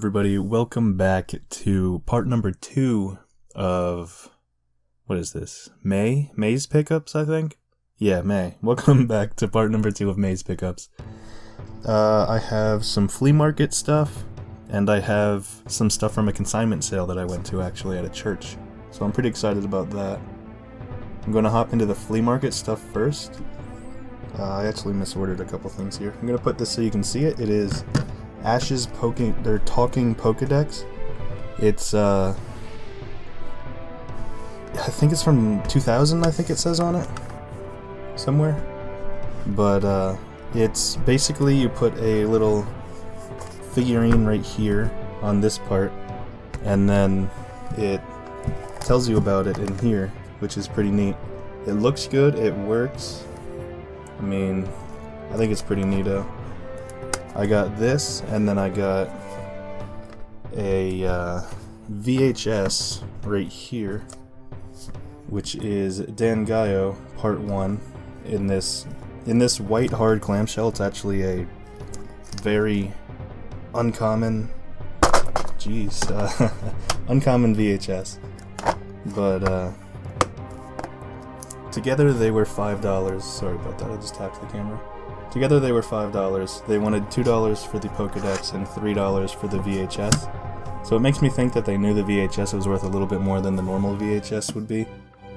everybody. Welcome back to part number 2 of, what is this? May's Pickups, I think? Yeah, May. Welcome back to part number 2 of May's Pickups. I have some flea market stuff, and I have some stuff from a consignment sale that I went to actually at a church. So I'm pretty excited about that. I'm going to hop into the flea market stuff first. I actually misordered a couple things here. I'm going to put this so you can see it. It is Ash's Talking Pokedex. It's, I think it's from 2000, I think it says on it. Somewhere. But, it's basically you put a little figurine right here on this part, and then it tells you about it in here, which is pretty neat. It looks good, it works. I mean, I think it's pretty neato. I got this, and then I got a VHS right here, which is Dangayo Part 1 in this white hard clamshell. It's actually a very uncommon, uncommon VHS. But together they were $5. Sorry about that, I just tapped the camera. Together they were $5. They wanted $2 for the Pokedex and $3 for the VHS. So it makes me think that they knew the VHS was worth a little bit more than the normal VHS would be.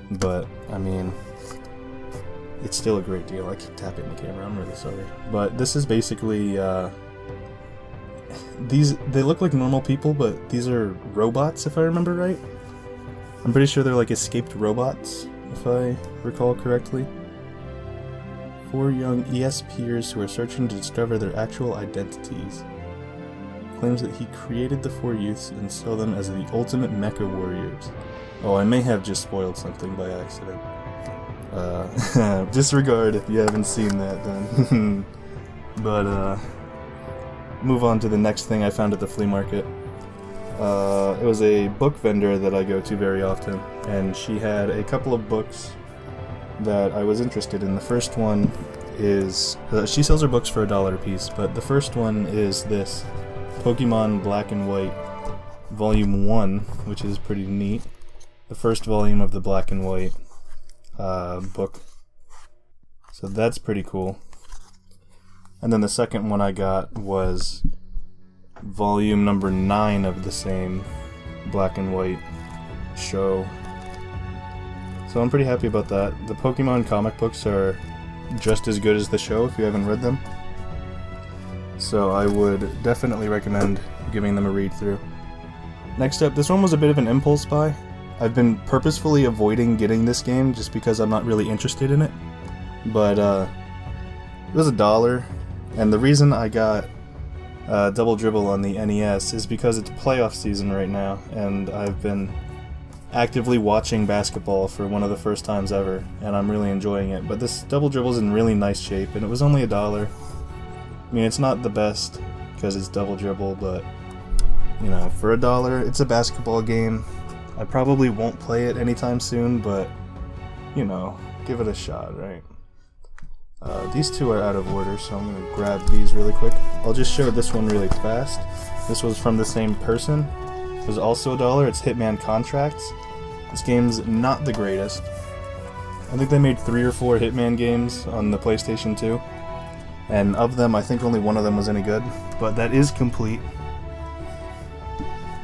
But, I mean, it's still a great deal. I keep tapping the camera, I'm really sorry. But this is basically, they look like normal people, but these are robots, if I remember right. I'm pretty sure they're like escaped robots, if I recall correctly. 4 young ESPers who are searching to discover their actual identities. Claims that he created the 4 youths and saw them as the ultimate mecha warriors. Oh, I may have just spoiled something by accident. Disregard if you haven't seen that then. But, move on to the next thing I found at the flea market. It was a book vendor that I go to very often, and she had a couple of books that I was interested in. The first one is, she sells her books for $1 a piece, but the first one is this Pokemon Black and White Volume 1, which is pretty neat. The first volume of the Black and White book. So that's pretty cool. And then the second one I got was volume number 9 of the same Black and White show. So I'm pretty happy about that. The Pokemon comic books are just as good as the show if you haven't read them. So I would definitely recommend giving them a read through. Next up, this one was a bit of an impulse buy. I've been purposefully avoiding getting this game just because I'm not really interested in it. But it was $1, and the reason I got Double Dribble on the NES is because it's playoff season right now, and I've been actively watching basketball for one of the first times ever, and I'm really enjoying it. But this Double Dribble's in really nice shape, and it was only $1. I mean, it's not the best because it's Double Dribble, but you know, for $1, it's a basketball game. I probably won't play it anytime soon, but you know, give it a shot, right? These two are out of order, so I'm going to grab these really quick. I'll just show this one really fast. This was from the same person. It was also $1. It's Hitman Contracts. This game's not the greatest. I think they made 3 or 4 Hitman games on the PlayStation 2. And of them, I think only one of them was any good. But that is complete.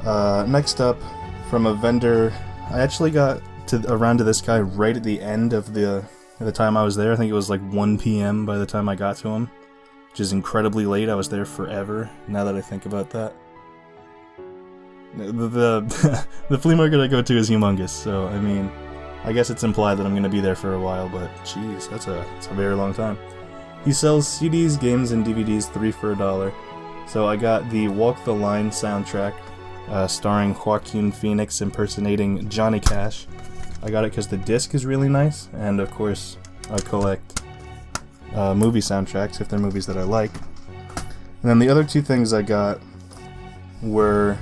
Next up, from a vendor, I actually got around to this guy right at the end of the time I was there. I think it was like 1 p.m. by the time I got to him, which is incredibly late. I was there forever, now that I think about that. The flea market I go to is humongous, so I mean, I guess it's implied that I'm going to be there for a while, but jeez, that's a very long time. He sells CDs, games, and DVDs 3 for $1. So I got the Walk the Line soundtrack, starring Joaquin Phoenix impersonating Johnny Cash. I got it because the disc is really nice, and of course I collect movie soundtracks if they're movies that I like. And then the other 2 things I got were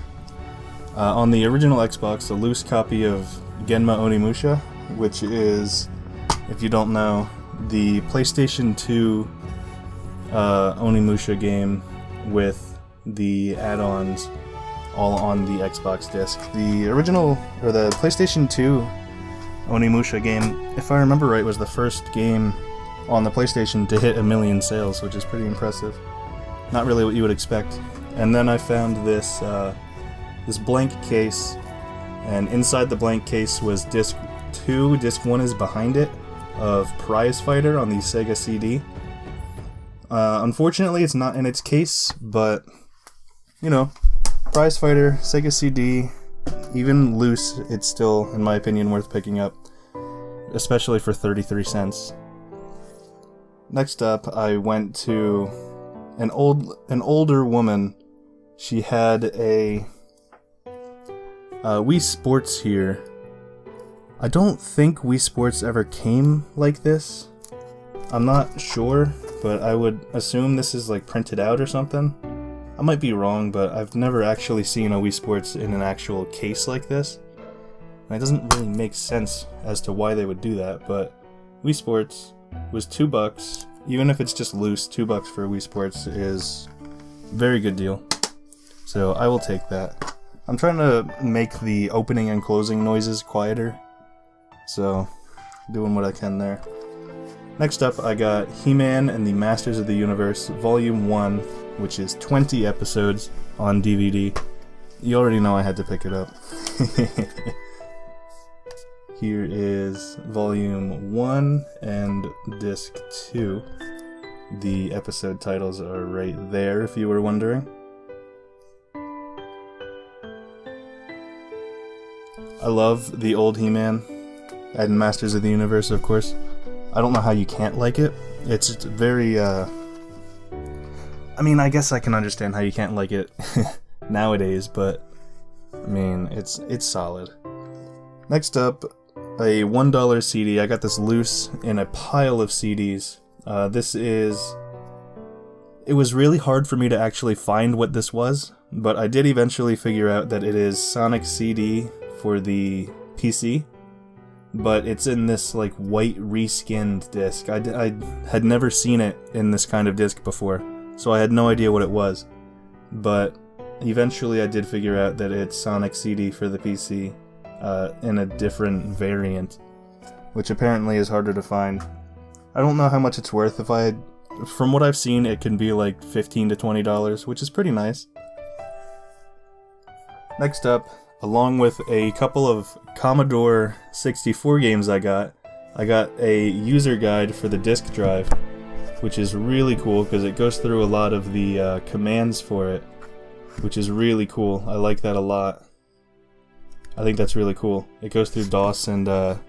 on the original Xbox, a loose copy of Genma Onimusha, which is, if you don't know, the PlayStation 2 Onimusha game with the add-ons all on the Xbox disc. The original, or the PlayStation 2 Onimusha game, if I remember right, was the first game on the PlayStation to hit 1 million sales, which is pretty impressive. Not really what you would expect. And then I found this this blank case, and inside the blank case was disc 2, disc 1 is behind it, of Prize Fighter on the Sega CD. Unfortunately, it's not in its case, but, you know, Prize Fighter, Sega CD, even loose, it's still, in my opinion, worth picking up, especially for 33 cents. Next up, I went to an older woman. She had a Wii Sports here. I don't think Wii Sports ever came like this. I'm not sure, but I would assume this is like printed out or something. I might be wrong, but I've never actually seen a Wii Sports in an actual case like this. And it doesn't really make sense as to why they would do that, but Wii Sports was $2. Even if it's just loose, $2 for a Wii Sports is a very good deal. So I will take that. I'm trying to make the opening and closing noises quieter, so doing what I can there. Next up, I got He-Man and the Masters of the Universe, Volume 1, which is 20 episodes on DVD. You already know I had to pick it up. Here is Volume 1 and Disc 2. The episode titles are right there, if you were wondering. I love the old He-Man and Masters of the Universe, of course. I don't know how you can't like it. It's very, I mean, I guess I can understand how you can't like it nowadays, but, I mean, it's solid. Next up, a $1 CD. I got this loose in a pile of CDs. It was really hard for me to actually find what this was, but I did eventually figure out that it is Sonic CD for the PC, but it's in this like white reskinned disc. I had never seen it in this kind of disc before, so I had no idea what it was, but eventually I did figure out that it's Sonic CD for the PC in a different variant, which apparently is harder to find. I don't know how much it's worth. From what I've seen, it can be like $15 to $20, which is pretty nice. Next up, along with a couple of Commodore 64 games I got a user guide for the disk drive, which is really cool because it goes through a lot of the commands for it, which is really cool. I like that a lot. I think that's really cool. It goes through DOS and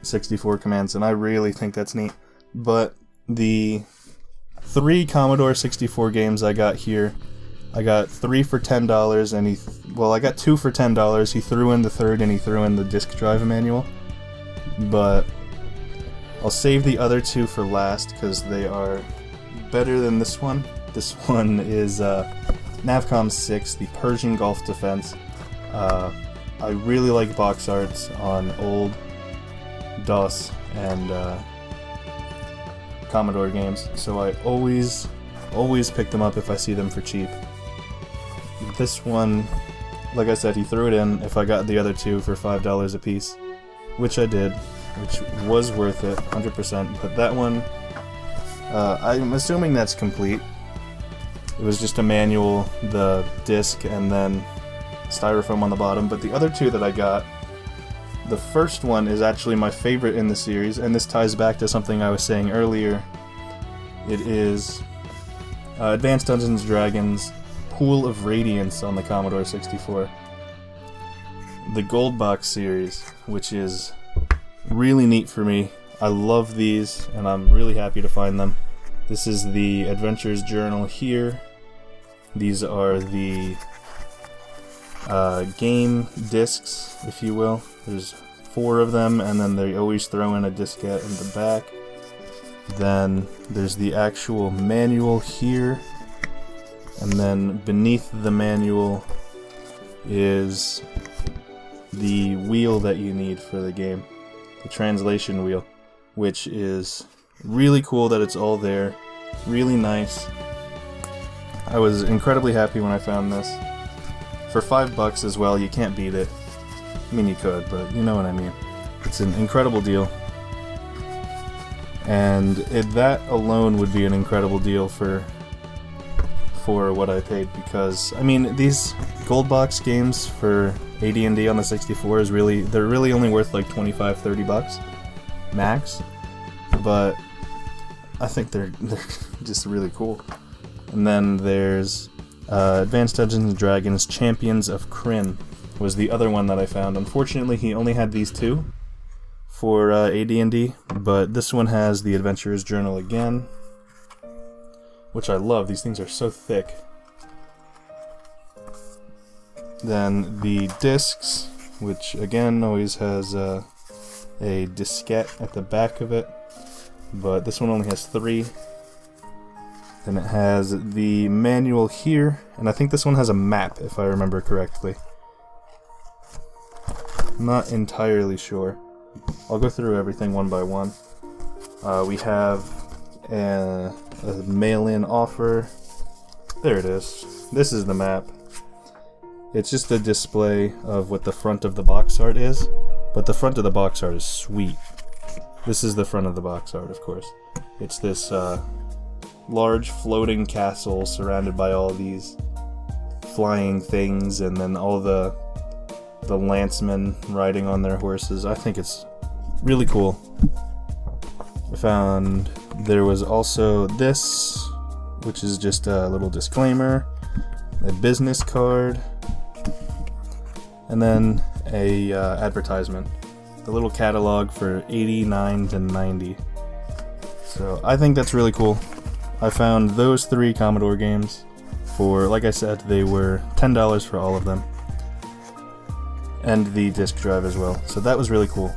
64 commands, and I really think that's neat. But the 3 Commodore 64 games I got here, I got 3 for $10, and I got 2 for $10. He threw in the third, and he threw in the disk drive manual. But I'll save the other 2 for last, because they are better than this one. This one is Navcom 6, the Persian Gulf Defense. I really like box arts on old DOS and Commodore games, so I always pick them up if I see them for cheap. This one, like I said, he threw it in if I got the other 2 for $5 a piece, which I did, which was worth it, 100%, but that one, I'm assuming that's complete. It was just a manual, the disc, and then styrofoam on the bottom, but the other 2 that I got, the first one is actually my favorite in the series, and this ties back to something I was saying earlier. It is Advanced Dungeons & Dragons Pool of Radiance on the Commodore 64. The Gold Box series, which is really neat for me. I love these, and I'm really happy to find them. This is the Adventures Journal here. These are the game discs, if you will. There's 4 of them, and then they always throw in a diskette in the back. Then there's the actual manual here, and then beneath the manual is the wheel that you need for the game, the translation wheel, which is really cool that it's all there, really nice. I was incredibly happy when I found this. For $5 as well, you can't beat it. I mean, you could, but you know what I mean. It's an incredible deal. And that alone would be an incredible deal for what I paid, because, I mean, these gold box games for AD&D on the 64 is they're really only worth like $25-30 max, but I think they're just really cool. And then there's Advanced Dungeons & Dragons Champions of Krynn was the other one that I found. Unfortunately, he only had these two for AD&D, but this one has the Adventurer's Journal again, which I love. These things are so thick. Then the discs, which again always has a diskette at the back of it, but this one only has 3. Then it has the manual here, and I think this one has a map, if I remember correctly. I'm not entirely sure. I'll go through everything one by one. We have a mail-in offer. There it is. This is the map. It's just a display of what the front of the box art is, but the front of the box art is sweet. This is the front of the box art, of course. It's this large floating castle surrounded by all these flying things, and then all the lancemen riding on their horses. I think it's really cool. I found there was also this, which is just a little disclaimer, a business card, and then a advertisement. The little catalog for 89 to 90. So I think that's really cool. I found those 3 Commodore games for, like I said, they were $10 for all of them. And the disc drive as well. So that was really cool.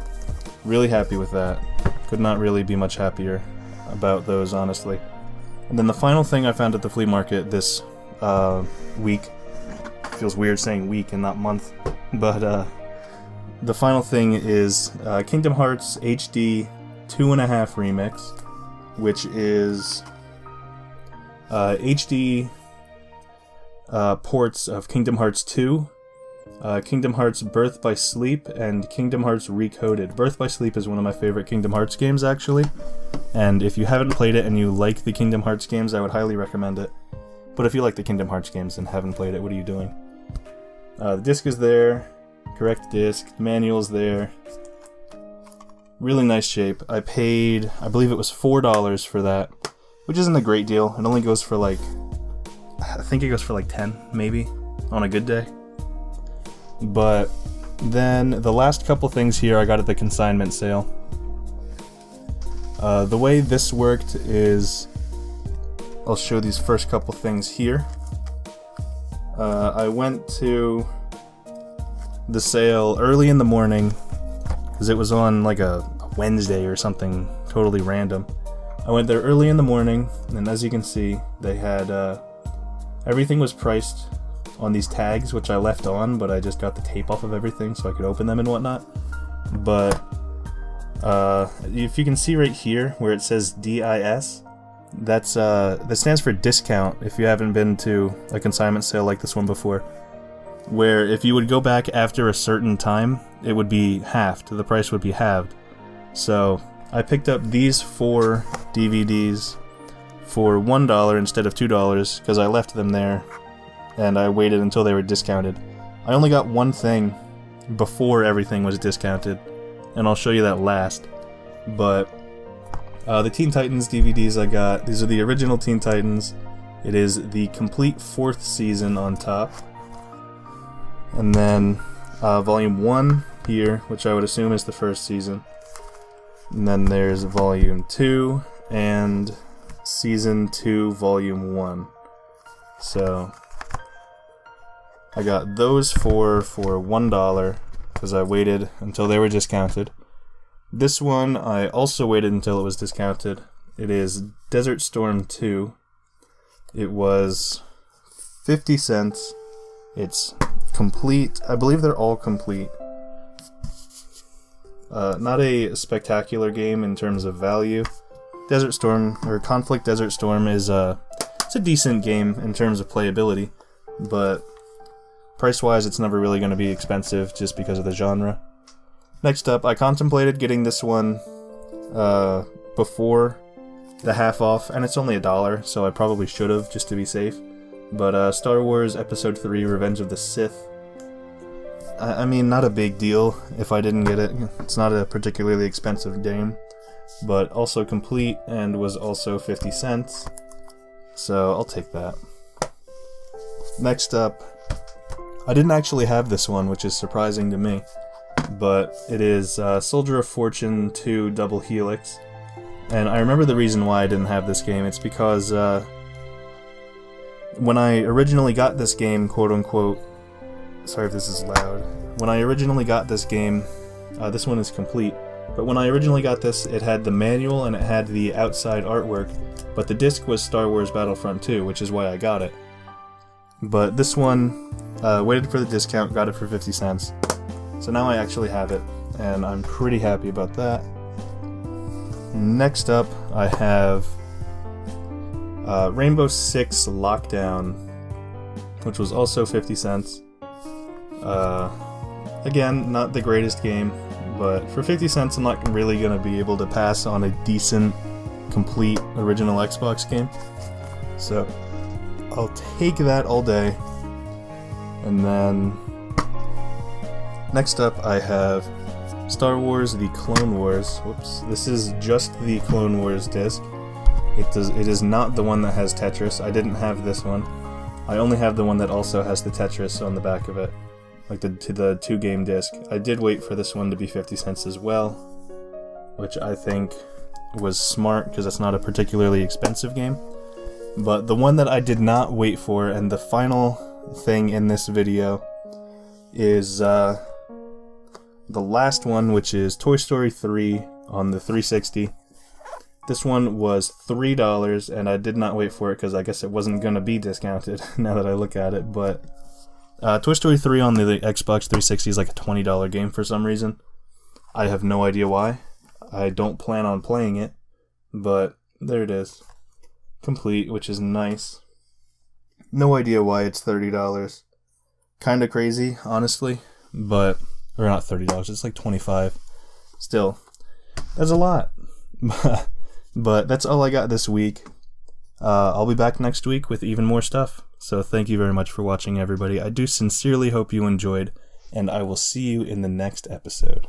Really happy with that. Could not really be much happier about those, honestly. And then the final thing I found at the flea market this week, feels weird saying week and not month, but the final thing is Kingdom Hearts HD 2.5 Remix, which is HD ports of Kingdom Hearts 2, Kingdom Hearts Birth by Sleep, and Kingdom Hearts Recoded. Birth by Sleep is one of my favorite Kingdom Hearts games, actually, and if you haven't played it and you like the Kingdom Hearts games, I would highly recommend it. But if you like the Kingdom Hearts games and haven't played it, what are you doing? The disc is there, correct disc, the manual's there. Really nice shape. I paid, I believe it was $4 for that, which isn't a great deal. It only goes for like, I think it goes for like 10, maybe, on a good day. But then the last couple things here I got at the consignment sale. The way this worked is, I'll show these first couple things here. I went to the sale early in the morning, because it was on like a Wednesday or something totally random. I went there early in the morning, and as you can see, they had, everything was priced on these tags, which I left on, but I just got the tape off of everything so I could open them and whatnot. But if you can see right here where it says DIS, that stands for discount if you haven't been to a consignment sale like this one before, where if you would go back after a certain time, it would be halved, the price would be halved. So I picked up these 4 DVDs for $1 instead of $2 because I left them there and I waited until they were discounted. I only got one thing before everything was discounted, and I'll show you that last. But the Teen Titans DVDs I got, these are the original Teen Titans. It is the complete 4th season on top. And then Volume 1 here, which I would assume is the 1st season. And then there's Volume 2 and Season 2, Volume 1. So I got those for $1 because I waited until they were discounted. This one I also waited until it was discounted. It is Desert Storm 2. It was 50 cents. It's complete. I believe they're all complete. Not a spectacular game in terms of value. Desert Storm, or Conflict Desert Storm, is it's a decent game in terms of playability, but Price-wise, it's never really going to be expensive just because of the genre. Next up, I contemplated getting this one before the half off, and it's only $1, so I probably should have, just to be safe. But Star Wars Episode 3 Revenge of the Sith, I mean, not a big deal if I didn't get it. It's not a particularly expensive game, but also complete and was also 50 cents, so I'll take that. Next up, I didn't actually have this one, which is surprising to me, but it is Soldier of Fortune 2 Double Helix. And I remember the reason why I didn't have this game. It's because when I originally got this game, quote-unquote, sorry if this is loud, when I originally got this game, this one is complete, but when I originally got this, it had the manual and it had the outside artwork, but the disc was Star Wars Battlefront 2, which is why I got it. But this one, waited for the discount, got it for 50 cents. So now I actually have it, and I'm pretty happy about that. Next up, I have Rainbow Six Lockdown, which was also 50 cents. Again, not the greatest game, but for 50 cents I'm not really going to be able to pass on a decent, complete, original Xbox game. So, I'll take that all day. And then, next up I have Star Wars The Clone Wars. Whoops, this is just the Clone Wars disc. It is not the one that has Tetris. I didn't have this one. I only have the one that also has the Tetris on the back of it, like the 2-game disc. I did wait for this one to be 50 cents as well, which I think was smart because it's not a particularly expensive game. But the one that I did not wait for, and the final thing in this video, is the last one, which is Toy Story 3 on the 360. This one was $3, and I did not wait for it because I guess it wasn't going to be discounted now that I look at it, but Toy Story 3 on the Xbox 360 is like a $20 game for some reason. I have no idea why. I don't plan on playing it, but there it is. Complete, which is nice. No idea why it's $30. Kinda crazy, honestly, but... or not $30, it's like $25. Still, that's a lot. But that's all I got this week. I'll be back next week with even more stuff. So thank you very much for watching, everybody. I do sincerely hope you enjoyed, and I will see you in the next episode.